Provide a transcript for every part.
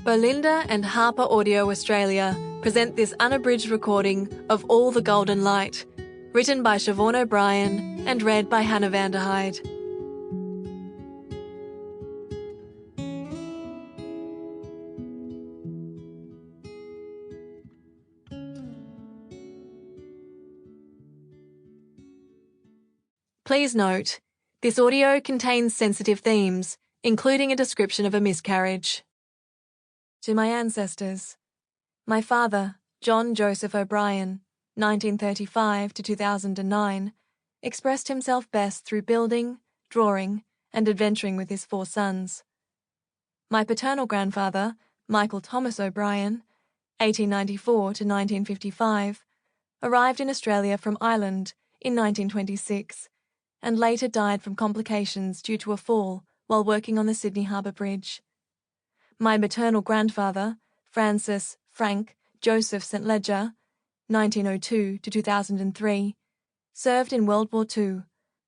Belinda and HarperAudio Australia present this unabridged recording of All the Golden Light, written by Siobhan O'Brien and read by Hannah Vanderheide. Please note, this audio contains sensitive themes, including a description of a miscarriage. To my ancestors. My father, John Joseph O'Brien, 1935 to 2009, expressed himself best through building, drawing, and adventuring with his 4 sons. My paternal grandfather, Michael Thomas O'Brien, 1894 to 1955, arrived in Australia from Ireland in 1926 and later died from complications due to a fall while working on the Sydney Harbour Bridge. My maternal grandfather, Francis Frank Joseph St. Leger, 1902 to 2003, served in World War II,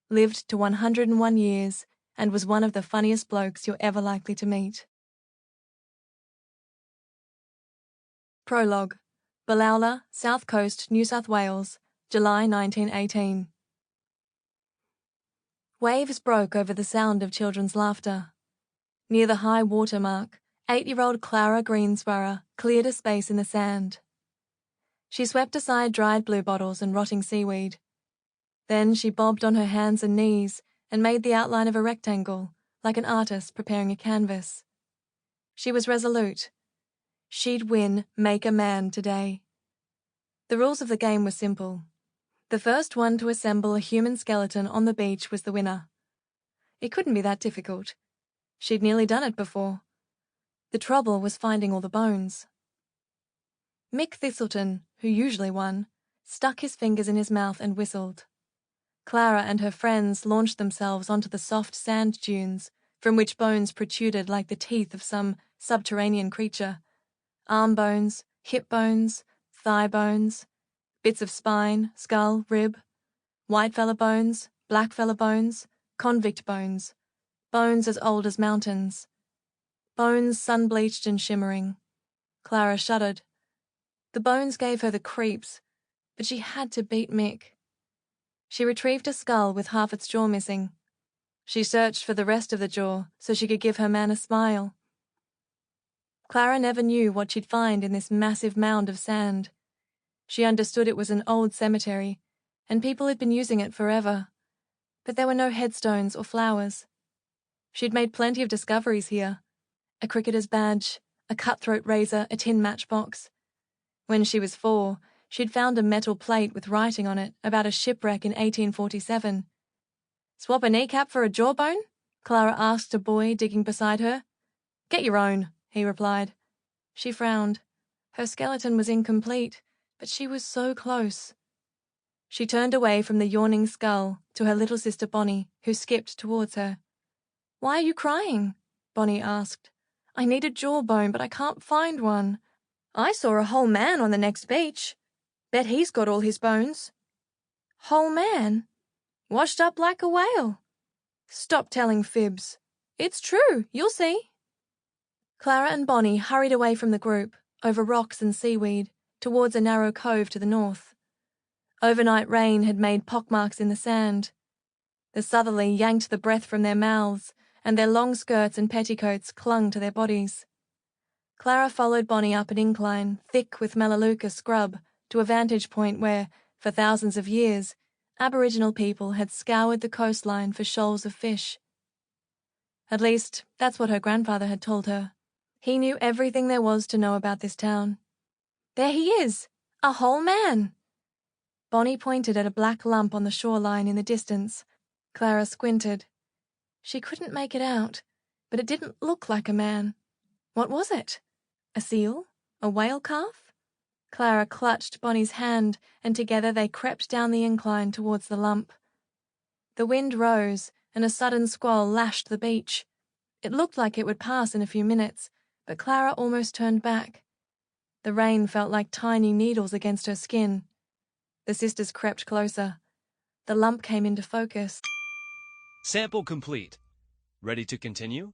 lived to 101 years, and was one of the funniest blokes you're ever likely to meet. Prologue. Belowla, South Coast, New South Wales, July 1918. Waves broke over the sound of children's laughter. Near the high water mark, 8-year-old Clara Greensborough cleared a space in the sand. She swept aside dried blue bottles and rotting seaweed. Then she bobbed on her hands and knees and made the outline of a rectangle, like an artist preparing a canvas. She was resolute. She'd win Make a Man today. The rules of the game were simple. The first one to assemble a human skeleton on the beach was the winner. It couldn't be that difficult. She'd nearly done it before. The trouble was finding all the bones. Mick Thistleton, who usually won, stuck his fingers in his mouth and whistled. Clara and her friends launched themselves onto the soft sand dunes, from which bones protruded like the teeth of some subterranean creature. Arm bones, hip bones, thigh bones, bits of spine, skull, rib, whitefella bones, blackfella bones, convict bones, bones as old as mountains. Bones sun-bleached and shimmering. Clara shuddered. The bones gave her the creeps, but she had to beat Mick. She retrieved a skull with half its jaw missing. She searched for the rest of the jaw so she could give her man a smile. Clara never knew what she'd find in this massive mound of sand. She understood it was an old cemetery, and people had been using it forever. But there were no headstones or flowers. She'd made plenty of discoveries here. A cricketer's badge, a cutthroat razor, a tin matchbox. When she was 4, she'd found a metal plate with writing on it about a shipwreck in 1847. "Swap a kneecap for a jawbone?" Clara asked a boy digging beside her. "Get your own," he replied. She frowned. Her skeleton was incomplete, but she was so close. She turned away from the yawning skull to her little sister Bonnie, who skipped towards her. "Why are you crying?" Bonnie asked. "I need a jawbone, but I can't find one. I saw a whole man on the next beach. Bet he's got all his bones." "Whole man? Washed up like a whale." "Stop telling fibs. It's true, you'll see." Clara and Bonnie hurried away from the group, over rocks and seaweed, towards a narrow cove to the north. Overnight rain had made pockmarks in the sand. The southerly yanked the breath from their mouths, and their long skirts and petticoats clung to their bodies. Clara followed Bonnie up an incline, thick with melaleuca scrub, to a vantage point where, for thousands of years, Aboriginal people had scoured the coastline for shoals of fish. At least, that's what her grandfather had told her. He knew everything there was to know about this town. "There he is! A whole man!" Bonnie pointed at a black lump on the shoreline in the distance. Clara squinted. She couldn't make it out, but it didn't look like a man. What was it? A seal? A whale calf? Clara clutched Bonnie's hand, and together they crept down the incline towards the lump. The wind rose, and a sudden squall lashed the beach. It looked like it would pass in a few minutes, but Clara almost turned back. The rain felt like tiny needles against her skin. The sisters crept closer. The lump came into focus. Sample complete. Ready to continue?